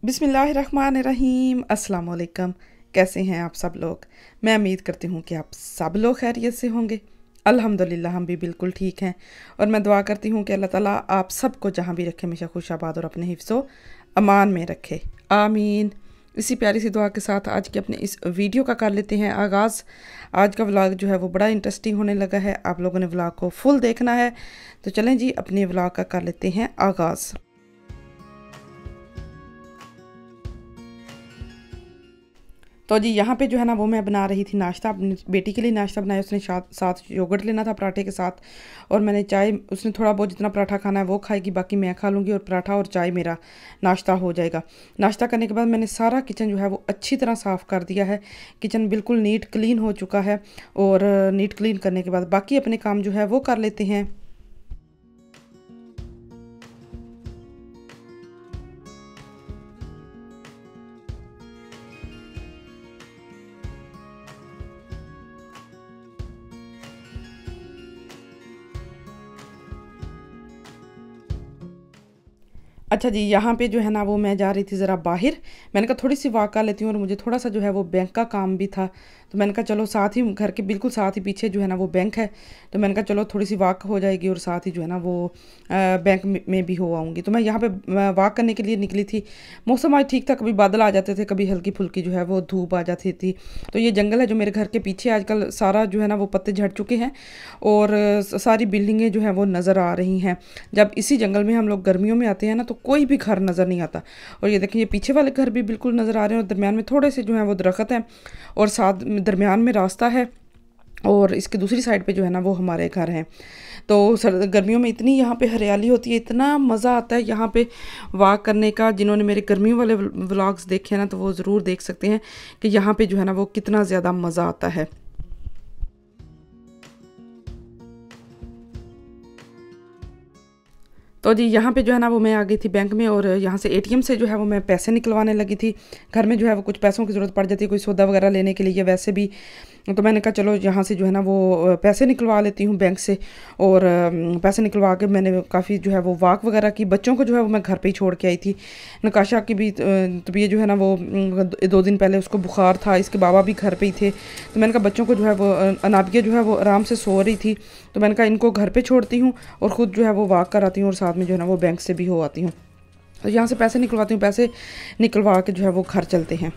बिस्मिल्लाहिर्रहमानिर्रहीम अस्सलाम वालेकुम। कैसे हैं आप सब लोग। मैं उम्मीद करती हूँ कि आप सब लोग खैरियत से होंगे। अल्हम्दुलिल्लाह हम भी बिल्कुल ठीक हैं और मैं दुआ करती हूँ कि अल्लाह ताला आप सबको जहाँ भी रखे हमेशा खुशाबाद और अपने हिफ्ज़ो अमान में रखे, आमीन। इसी प्यारी सी दुआ के साथ आज के अपने इस वीडियो का कर लेते हैं आगाज़। आज का व्लॉग जो है वो बड़ा इंटरेस्टिंग होने लगा है, आप लोगों ने व्लॉग को फुल देखना है। तो चलें जी, अपने व्लॉग का कर लेते हैं आगाज़। तो जी यहाँ पे जो है ना वो मैं बना रही थी नाश्ता, अपनी बेटी के लिए नाश्ता बनाया। उसने साथ योगर्ट लेना था पराठे के साथ, और मैंने चाय, उसने थोड़ा बहुत जितना पराठा खाना है वो खाएगी, बाकी मैं खा लूँगी और पराठा और चाय मेरा नाश्ता हो जाएगा। नाश्ता करने के बाद मैंने सारा किचन जो है वो अच्छी तरह साफ़ कर दिया है। किचन बिल्कुल नीट क्लीन हो चुका है और नीट क्लीन करने के बाद बाकी अपने काम जो है वो कर लेते हैं। अच्छा जी, यहाँ पे जो है ना वो मैं जा रही थी ज़रा बाहर। मैंने कहा थोड़ी सी वॉक कर लेती हूँ, और मुझे थोड़ा सा जो है वो बैंक का काम भी था। तो मैंने कहा चलो साथ ही, घर के बिल्कुल साथ ही पीछे जो है ना वो बैंक है। तो मैंने कहा चलो थोड़ी सी वॉक हो जाएगी और साथ ही जो है ना वो बैंक में भी हो आऊँगी। तो मैं यहाँ पे वॉक करने के लिए निकली थी। मौसम आज ठीक था, कभी बादल आ जाते थे, कभी हल्की फुल्की जो है वो धूप आ जाती थी। तो ये जंगल है जो मेरे घर के पीछे, आजकल सारा जो है ना वो पत्ते झड़ चुके हैं और सारी बिल्डिंगें जो हैं वो नज़र आ रही हैं। जब इसी जंगल में हम लोग गर्मियों में आते हैं ना, तो कोई भी घर नज़र नहीं आता। और ये देखिए, ये पीछे वाले घर भी बिल्कुल नज़र आ रहे हैं, और दरमियान में थोड़े से जो हैं वो दरख्त हैं, और साथ दरमियान में रास्ता है, और इसके दूसरी साइड पे जो है ना वो हमारे घर हैं। तो गर्मियों में इतनी यहाँ पे हरियाली होती है, इतना मज़ा आता है यहाँ पे वॉक करने का। जिन्होंने मेरे गर्मियों वाले व्लॉग्स देखे हैं ना, तो वो ज़रूर देख सकते हैं कि यहाँ पे जो है ना वो कितना ज़्यादा मज़ा आता है। तो जी यहाँ पे जो है ना वो मैं आ गई थी बैंक में, और यहाँ से एटीएम से जो है वो मैं पैसे निकलवाने लगी थी। घर में जो है वो कुछ पैसों की ज़रूरत पड़ जाती है, कोई सौदा वगैरह लेने के लिए, वैसे भी। तो मैंने कहा चलो यहाँ से जो है ना वो पैसे निकलवा लेती हूँ बैंक से। और पैसे निकलवा के मैंने काफ़ी जो है वो वॉक वगैरह की। बच्चों को जो है वो मैं घर पे ही छोड़ के आई थी। नकाशा की भी तबीयत जो है ना वो 2 दिन पहले उसको बुखार था, इसके बाबा भी घर पे ही थे। तो मैंने कहा बच्चों को जो है वो, अनाबिया जो है वो आराम से सो रही थी, तो मैंने कहा इनको घर पे छोड़ती हूँ और ख़ुद जो है वो वॉक कर आती हूँ, और साथ में जो है ना वो बैंक से भी हो आती हूँ। तो यहाँ से पैसे निकलवाती हूँ, पैसे निकलवा के जो है वो घर चलते हैं।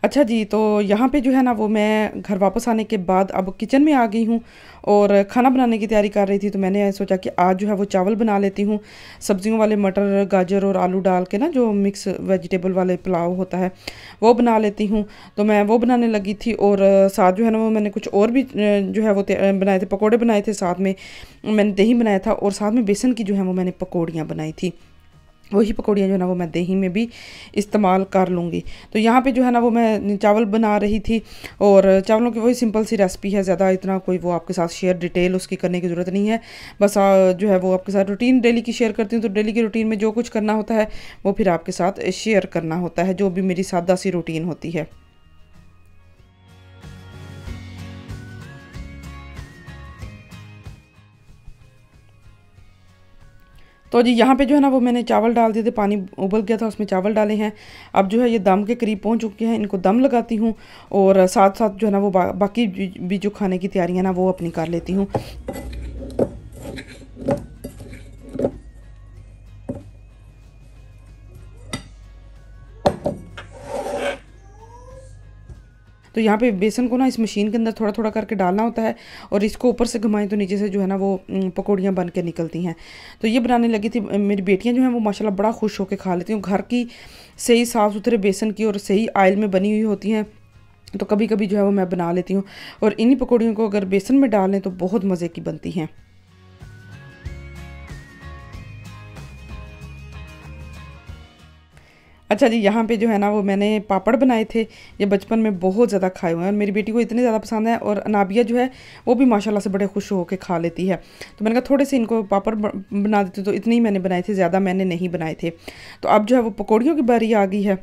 अच्छा जी, तो यहाँ पे जो है ना वो मैं घर वापस आने के बाद अब किचन में आ गई हूँ और खाना बनाने की तैयारी कर रही थी। तो मैंने सोचा कि आज जो है वो चावल बना लेती हूँ, सब्जियों वाले, मटर गाजर और आलू डाल के ना, जो मिक्स वेजिटेबल वाले पुलाव होता है वो बना लेती हूँ। तो मैं वो बनाने लगी थी, और साथ जो है ना वो मैंने कुछ और भी जो है वो बनाए थे, पकौड़े बनाए थे, साथ में मैंने दही बनाया था, और साथ में बेसन की जो है वो मैंने पकौड़ियाँ बनाई थी। वही पकौड़ियाँ जो है ना वो मैं दही में भी इस्तेमाल कर लूँगी। तो यहाँ पे जो है ना वो मैं चावल बना रही थी, और चावलों की वही सिंपल सी रेसिपी है, ज़्यादा इतना कोई वो आपके साथ शेयर डिटेल उसकी करने की ज़रूरत नहीं है। बस जो है वो आपके साथ रूटीन डेली की शेयर करती हूँ। तो डेली की रूटीन में जो कुछ करना होता है वो फिर आपके साथ शेयर करना होता है, जो भी मेरी सादा सी रूटीन होती है। तो जी यहाँ पे जो है ना वो मैंने चावल डाल दिए थे, पानी उबल गया था, उसमें चावल डाले हैं। अब जो है ये दम के करीब पहुँच चुके हैं, इनको दम लगाती हूँ, और साथ साथ जो है ना वो बाकी भी जो खाने की तैयारियाँ ना वो अपनी कर लेती हूँ। तो यहाँ पे बेसन को ना इस मशीन के अंदर थोड़ा थोड़ा करके डालना होता है, और इसको ऊपर से घुमाएं तो नीचे से जो है ना वो पकौड़ियाँ बन के निकलती हैं। तो ये बनाने लगी थी। मेरी बेटियाँ जो हैं वो माशाल्लाह बड़ा खुश होकर खा लेती हूँ। घर की सही साफ़ सुथरे बेसन की और सही आयल में बनी हुई होती हैं। तो कभी कभी जो है वो मैं बना लेती हूँ, और इन्हीं पकौड़ियों को अगर बेसन में डाल लें तो बहुत मज़े की बनती हैं। अच्छा जी, यहाँ पे जो है ना वो मैंने पापड़ बनाए थे। ये बचपन में बहुत ज़्यादा खाए हुए हैं, और मेरी बेटी को इतने ज़्यादा पसंद है, और अनाबिया जो है वो भी माशाल्लाह से बड़े खुश होकर खा लेती है। तो मैंने कहा थोड़े से इनको पापड़ बना देती, तो इतने ही मैंने बनाए थे, ज़्यादा मैंने नहीं बनाए थे। तो अब जो है वो पकौड़ियों की बारी आ गई है।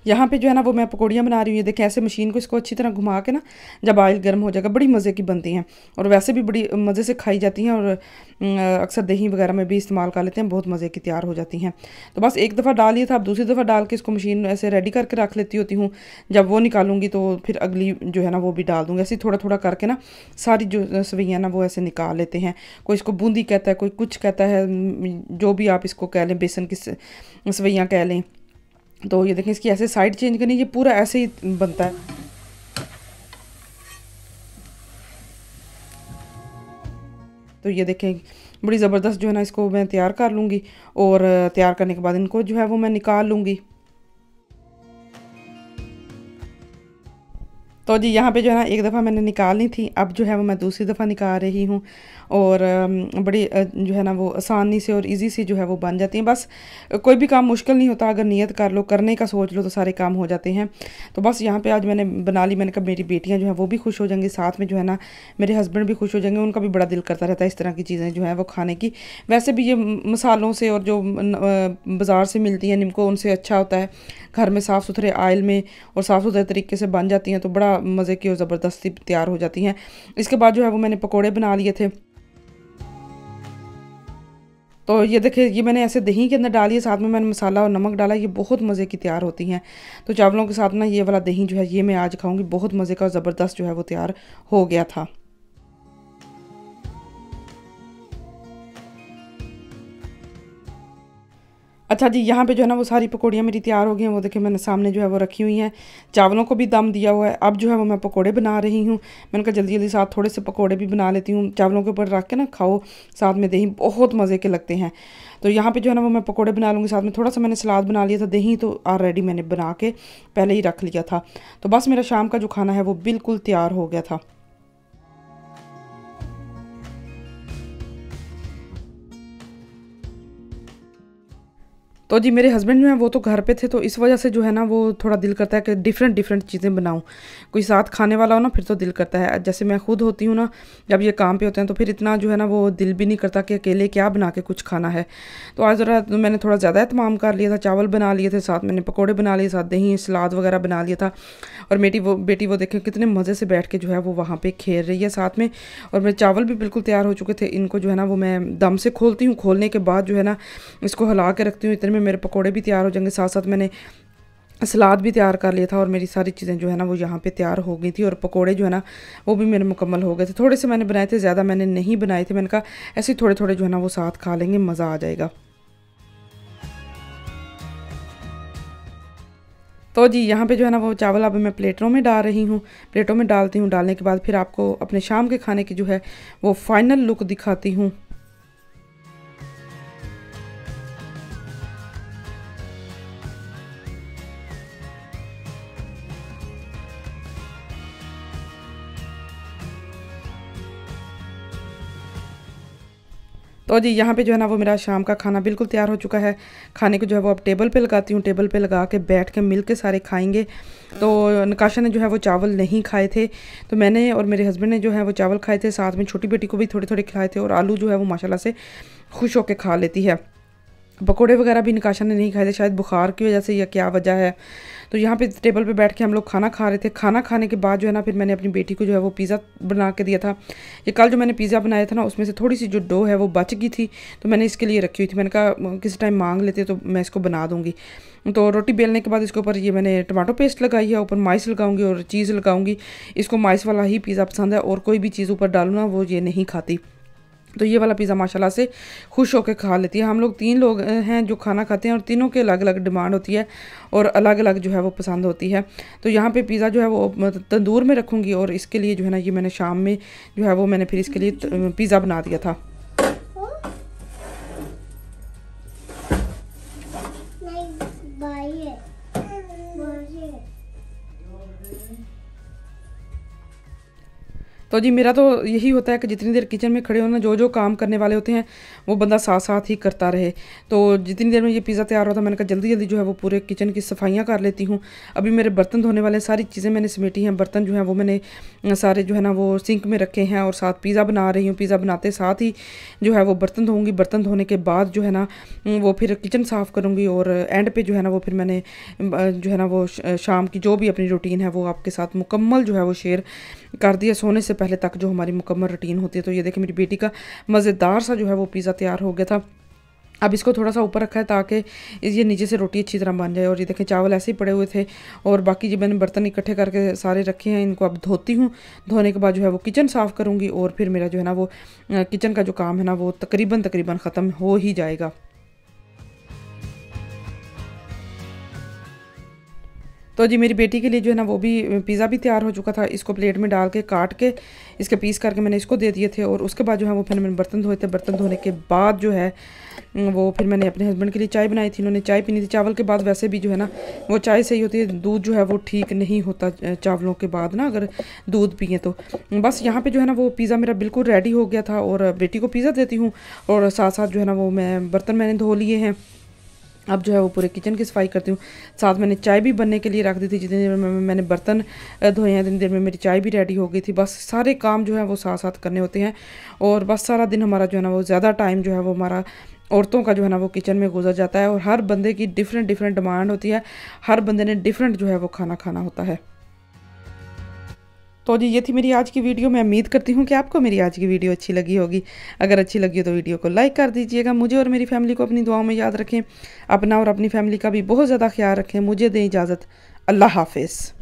यहाँ पे जो है ना वो मैं पकौड़ियाँ बना रही हूँ। ये देखें ऐसे मशीन को इसको अच्छी तरह घुमा के ना, जब ऑयल गर्म हो जाएगा, बड़ी मज़े की बनती हैं और वैसे भी बड़ी मज़े से खाई जाती हैं। और अक्सर दही वगैरह में भी इस्तेमाल कर लेते हैं, बहुत मज़े की तैयार हो जाती हैं। तो बस एक दफ़ा डाल लिया था, अब दूसरी दफ़ा डाल के इसको मशीन ऐसे रेडी करके रख लेती होती हूँ। जब वो निकालूंगी तो फिर अगली जो है ना वो भी डाल दूँगी। ऐसे थोड़ा थोड़ा करके ना सारी जो सवैयाँ ना वो ऐसे निकाल लेते हैं। कोई इसको बूंदी कहता है, कोई कुछ कहता है, जो भी आप इसको कह लें, बेसन की सवैयाँ कह लें। तो ये देखें इसकी ऐसे साइड चेंज करनी, ये पूरा ऐसे ही बनता है। तो ये देखें बड़ी ज़बरदस्त जो है ना इसको मैं तैयार कर लूँगी और तैयार करने के बाद इनको जो है वो मैं निकाल लूँगी। तो जी यहाँ पे जो है ना एक दफ़ा मैंने निकालनी थी, अब जो है वो मैं दूसरी दफ़ा निकाल रही हूँ और बड़ी जो है ना वो आसानी से और इजी से जो है वो बन जाती हैं। बस कोई भी काम मुश्किल नहीं होता, अगर नियत कर लो, करने का सोच लो तो सारे काम हो जाते हैं। तो बस यहाँ पे आज मैंने बना ली। मैंने कहा मेरी बेटियाँ जो हैं वो भी खुश हो जाएंगी, साथ में जो है ना मेरे हस्बैंड भी खुश हो जाएंगे। उनका भी बड़ा दिल करता रहता है इस तरह की चीज़ें जो है वो खाने की। वैसे भी ये मसालों से और जो बाज़ार से मिलती हैं निम्को, उनसे अच्छा होता है। घर में साफ़ सुथरे आयल में और साफ़ सुथरे तरीके से बन जाती हैं तो बड़ा मज़े की और ज़बरदस्ती तैयार हो जाती हैं। इसके बाद जो है वो मैंने पकोड़े बना लिए थे। तो ये देखिए ये मैंने ऐसे दही के अंदर डाली है, साथ में मैंने मसाला और नमक डाला, ये बहुत मज़े की तैयार होती हैं। तो चावलों के साथ ना ये वाला दही जो है ये मैं आज खाऊंगी, बहुत मज़े का और ज़बरदस्त जो है वो तैयार हो गया था। अच्छा जी, यहाँ पे जो है ना वो सारी पकौड़ियाँ मेरी तैयार हो गई हैं। वो देखिए मैंने सामने जो है वो रखी हुई हैं, चावलों को भी दम दिया हुआ है। अब जो है वो मैं पकोड़े बना रही हूँ। मैंने कहा जल्दी जल्दी साथ थोड़े से पकोड़े भी बना लेती हूँ, चावलों के ऊपर रख के ना खाओ साथ में दही, बहुत मज़े के लगते हैं। तो यहाँ पे जो है ना वो मैं पकोड़े बना लूँगी, साथ में थोड़ा सा मैंने सलाद बना लिया था। दही तो ऑलरेडी मैंने बना के पहले ही रख लिया था। तो बस मेरा शाम का जो खाना है वो बिल्कुल तैयार हो गया था। तो जी मेरे हस्बैंड जो हैं वो तो घर पे थे, तो इस वजह से जो है ना वो थोड़ा दिल करता है कि डिफरेंट डिफरेंट चीज़ें बनाऊं। कोई साथ खाने वाला हो ना फिर तो दिल करता है। जैसे मैं खुद होती हूँ ना, जब ये काम पे होते हैं तो फिर इतना जो है ना वो दिल भी नहीं करता कि अकेले क्या बना के कुछ खाना है। तो आज ज़रा मैंने थोड़ा ज़्यादा एहतमाम कर लिया था, चावल बना लिए थे, साथ मैंने पकौड़े बना लिए, साथ दही सलाद वगैरह बना लिया था। और बेटी वो देखें कितने मज़े से बैठ के जो है वो वहाँ पर खेल रही है साथ में। और मेरे चावल भी बिल्कुल तैयार हो चुके थे। इनको जो है ना वो मैं दम से खोलती हूँ, खोलने के बाद जो है ना इसको हिला के रखती हूँ। इतने में मेरे पकौड़े भी तैयार हो जाएंगे, साथ साथ मैंने सलाद भी तैयार कर लिया था और मेरी सारी चीज़ें जो है ना वो यहाँ पे तैयार हो गई थी। और पकोड़े जो है ना वो भी मेरे मुकम्मल हो गए थे। थोड़े से मैंने बनाए थे, ज़्यादा मैंने नहीं बनाए थे। मैंने कहा ऐसे थोड़े थोड़े जो है ना वो साथ खा लेंगे, मज़ा आ जाएगा। तो जी यहाँ पे जो है ना वो चावल अब मैं प्लेटों में डाल रही हूँ, प्लेटों में डालती हूँ। डालने के बाद फिर आपको अपने शाम के खाने की जो है वो फाइनल लुक दिखाती हूँ। तो जी यहाँ पे जो है ना वो मेरा शाम का खाना बिल्कुल तैयार हो चुका है। खाने को जो है वो अब टेबल पे लगाती हूँ, टेबल पे लगा के बैठ के मिल के सारे खाएंगे। तो नकाशा ने जो है वो चावल नहीं खाए थे, तो मैंने और मेरे हस्बैंड ने जो है वो चावल खाए थे, साथ में छोटी बेटी को भी थोड़े थोड़े खिलाए थे। और आलू जो है वो माशाल्लाह से खुश होकर खा लेती है। पकोड़े वगैरह भी निकाशा ने नहीं खाए थे, शायद बुखार की वजह से या क्या वजह है। तो यहाँ पे टेबल पे बैठ के हम लोग खाना खा रहे थे। खाना खाने के बाद जो है ना फिर मैंने अपनी बेटी को जो है वो पिज़्ज़ा बना के दिया था। ये कल जो मैंने पिज़्ज़ा बनाया था ना उसमें से थोड़ी सी जो डो है वो बच गई थी, तो मैंने इसके लिए रखी हुई थी। मैंने कहा किसी टाइम मांग लेते तो मैं इसको बना दूँगी। तो रोटी बेलने के बाद इसके ऊपर ये मैंने टमाटो पेस्ट लगाई है, ऊपर माइस लगाऊंगी और चीज़ लगाऊंगी। इसको माइस वाला ही पिज़्ज़ा पसंद है, और कोई भी चीज़ ऊपर डालूँ ना वो ये नहीं खाती। तो ये वाला पिज़्ज़ा माशाल्लाह से खुश होकर खा लेती है। हम लोग 3 लोग हैं जो खाना खाते हैं, और तीनों के अलग अलग डिमांड होती है और अलग अलग जो है वो पसंद होती है। तो यहाँ पे पिज़्ज़ा जो है वो तंदूर में रखूँगी, और इसके लिए जो है ना ये मैंने शाम में जो है वो मैंने फिर इसके लिए पिज़्ज़ा बना दिया था। तो तो जी मेरा तो यही होता है कि जितनी देर किचन में खड़े हो ना, जो जो काम करने वाले होते हैं वो बंदा साथ साथ ही करता रहे। तो जितनी देर में ये पिज़्ज़ा तैयार होता है, मैंने कहा जल्दी जल्दी जो है वो पूरे किचन की सफाइयाँ कर लेती हूँ। अभी मेरे बर्तन धोने वाले सारी चीज़ें मैंने समेटी हैं। बर्तन जो है वो मैंने सारे जो है ना वो सिंक में रखे हैं और साथ पिज़्ज़ा बना रही हूँ। पिज़्ज़ा बनाते साथ ही जो है वो बर्तन धोऊँगी। बर्तन धोने के बाद जो है ना वो फिर किचन साफ़ करूँगी और एंड पे जो है ना वो फिर मैंने जो है ना वो शाम की जो भी अपनी रूटीन है वो आपके साथ मुकम्मल जो है वो शेयर कर दिया, सोने से पहले तक जो हमारी मुकम्मल रूटीन होती है। तो ये देखिए मेरी बेटी का मज़ेदार सा जो है वो पिज़्ज़ा तैयार हो गया था। अब इसको थोड़ा सा ऊपर रखा है ताकि ये नीचे से रोटी अच्छी तरह बन जाए। और ये देखें चावल ऐसे ही पड़े हुए थे और बाकी जो मैंने बर्तन इकट्ठे करके सारे रखे हैं, इनको अब धोती हूँ। धोने के बाद जो है वो किचन साफ़ करूँगी और फिर मेरा जो है ना वो किचन का जो काम है ना वो तकरीबन ख़त्म हो ही जाएगा। तो जी मेरी बेटी के लिए जो है ना वो भी पिज़्ज़ा भी तैयार हो चुका था। इसको प्लेट में डाल के काट के इसके पीस करके मैंने इसको दे दिए थे। और उसके बाद जो है वो फिर मैंने बर्तन धोए थे। बर्तन धोने के बाद जो है वो फिर मैंने अपने हस्बैंड के लिए चाय बनाई थी। उन्होंने चाय पीनी थी। चावल के बाद वैसे भी जो है ना वो चाय सही होती है, दूध जो है वो ठीक नहीं होता चावलों के बाद ना, अगर दूध पिए तो। बस यहाँ पे जो है ना वो पिज़्ज़ा मेरा बिल्कुल रेडी हो गया था और बेटी को पिज़्ज़ा देती हूँ और साथ साथ जो है ना वो मैं बर्तन मैंने धो लिए हैं। अब जो है वो पूरे किचन की सफाई करती हूँ। साथ मैंने चाय भी बनने के लिए रख दी थी। जितनी देर में मैंने बर्तन धोए हैं उतनी देर में मेरी चाय भी रेडी हो गई थी। बस सारे काम जो है वो साथ साथ करने होते हैं और बस सारा दिन हमारा जो है ना वो ज़्यादा टाइम जो है वो हमारा औरतों का जो है ना वो किचन में गुजर जाता है। और हर बंदे की डिफरेंट डिफरेंट डिमांड होती है, हर बंदे ने डिफरेंट जो है वो खाना खाना होता है। तो जी ये थी मेरी आज की वीडियो। मैं उम्मीद करती हूँ कि आपको मेरी आज की वीडियो अच्छी लगी होगी। अगर अच्छी लगी हो तो वीडियो को लाइक कर दीजिएगा। मुझे और मेरी फैमिली को अपनी दुआओं में याद रखें। अपना और अपनी फैमिली का भी बहुत ज़्यादा ख्याल रखें। मुझे दें इजाज़त। अल्लाह हाफिज़।